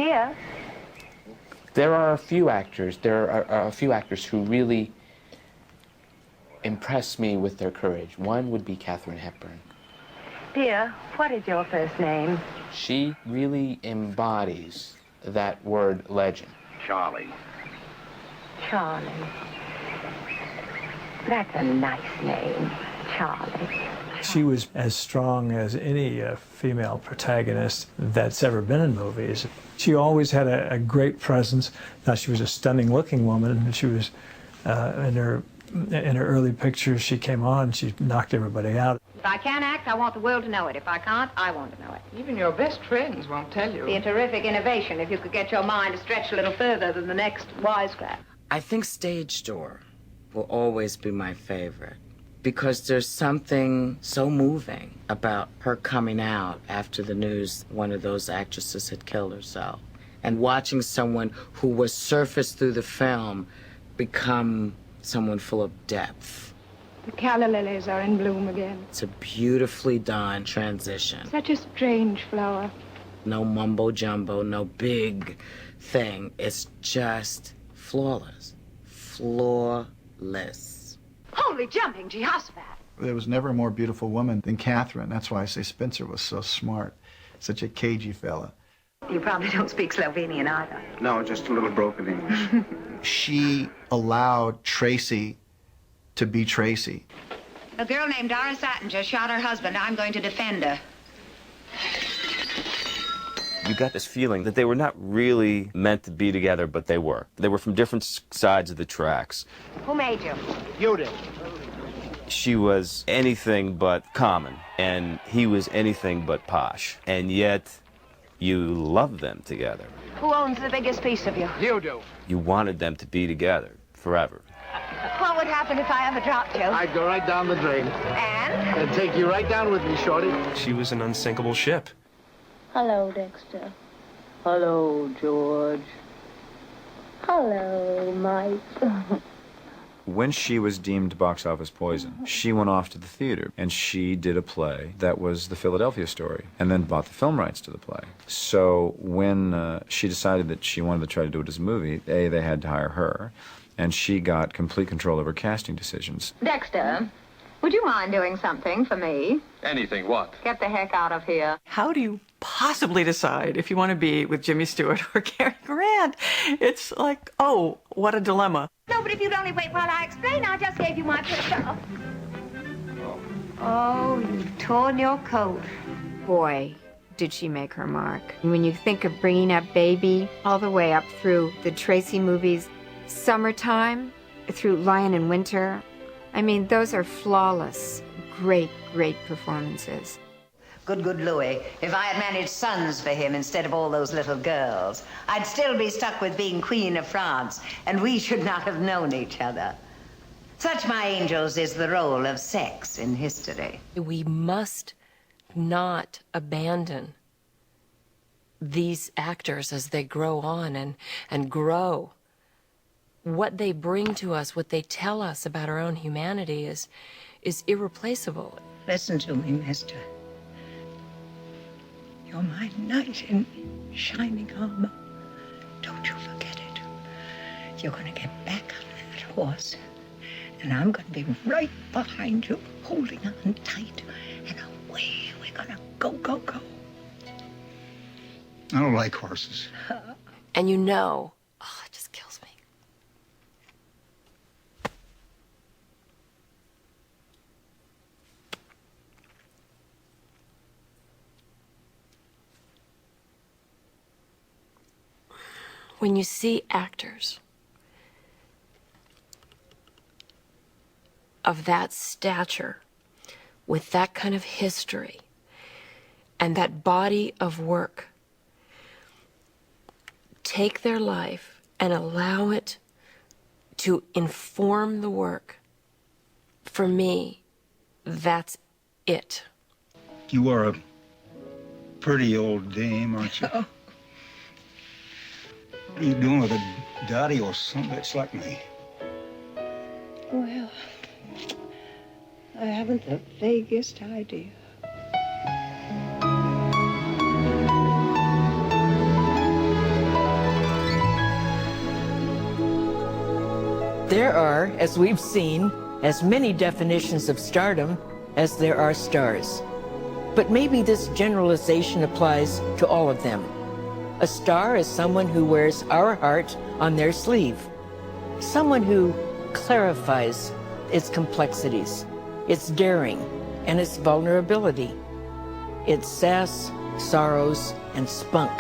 Dear? There are a few actors who really impress me with their courage. One would be Katharine Hepburn. Dear, what is your first name? She really embodies that word legend. Charlie. Charlie. That's a nice name, Charlie. She was as strong as any female protagonist that's ever been in movies. She always had a great presence. Now, she was a stunning-looking woman. She was, in her early pictures, she came on, she knocked everybody out. If I can act, I want the world to know it. If I can't, I want to know it. Even your best friends won't tell you. Be a terrific innovation if you could get your mind to stretch a little further than the next wisecrack. I think Stage Door will always be my favorite because there's something so moving about her coming out after the news one of those actresses had killed herself, and watching someone who was surfaced through the film become someone full of depth. The calla lilies are in bloom again. It's a beautifully done transition. Such a strange flower. No mumbo jumbo, no big thing. It's just flawless. Flawless. Holy jumping Jehoshaphat! There was never a more beautiful woman than Katharine. That's why I say Spencer was so smart. Such a cagey fella. You probably don't speak Slovenian either. No, just a little broken English. She allowed Tracy to be Tracy. A girl named Dara Sattinger shot her husband. I'm going to defend her. You got this feeling that they were not really meant to be together, but they were. They were from different sides of the tracks. Who made you? You did. She was anything but common, and he was anything but posh. And yet, you loved them together. Who owns the biggest piece of you? You do. You wanted them to be together forever. What would happen if I ever dropped you? I'd go right down the drain. And? Take you right down with me, Shorty. She was an unsinkable ship. Hello, Dexter. Hello, George. Hello, Mike. When she was deemed box office poison, she went off to the theater and she did a play that was the Philadelphia story and then bought the film rights to the play. So when she decided that she wanted to try to do it as a movie, they had to hire her, and she got complete control of her casting decisions. Dexter, would you mind doing something for me? Anything, what? Get the heck out of here. How do you possibly decide if you want to be with Jimmy Stewart or Cary Grant? It's like, oh, what a dilemma. No, but if you'd only wait while I explain, I just gave you my picture. Oh, you've torn your coat. Boy, did she make her mark. When you think of bringing up Baby all the way up through the Tracy movies, Summertime, through Lion in Winter, I mean, those are flawless, great, great performances. Good Louis. If I had managed sons for him instead of all those little girls, I'd still be stuck with being Queen of France, and we should not have known each other. Such, my angels, is the role of sex in history. We must not abandon these actors as they grow on and grow. What they bring to us, what they tell us about our own humanity is irreplaceable. Listen to me, mister. You're my knight in shining armor. Don't you forget it. You're gonna get back on that horse, and I'm gonna be right behind you, holding on tight, and away we're gonna go, go, go. I don't like horses. And you know, oh, it just kills me. When you see actors of that stature, with that kind of history, and that body of work, take their life and allow it to inform the work, for me, that's it. You are a pretty old dame, aren't you? What are you doing with a daddy or some bitch like me? Well, I haven't the vaguest idea. There are, as we've seen, as many definitions of stardom as there are stars. But maybe this generalization applies to all of them. A star is someone who wears our heart on their sleeve, someone who clarifies its complexities, its daring, and its vulnerability, its sass, sorrows, and spunk.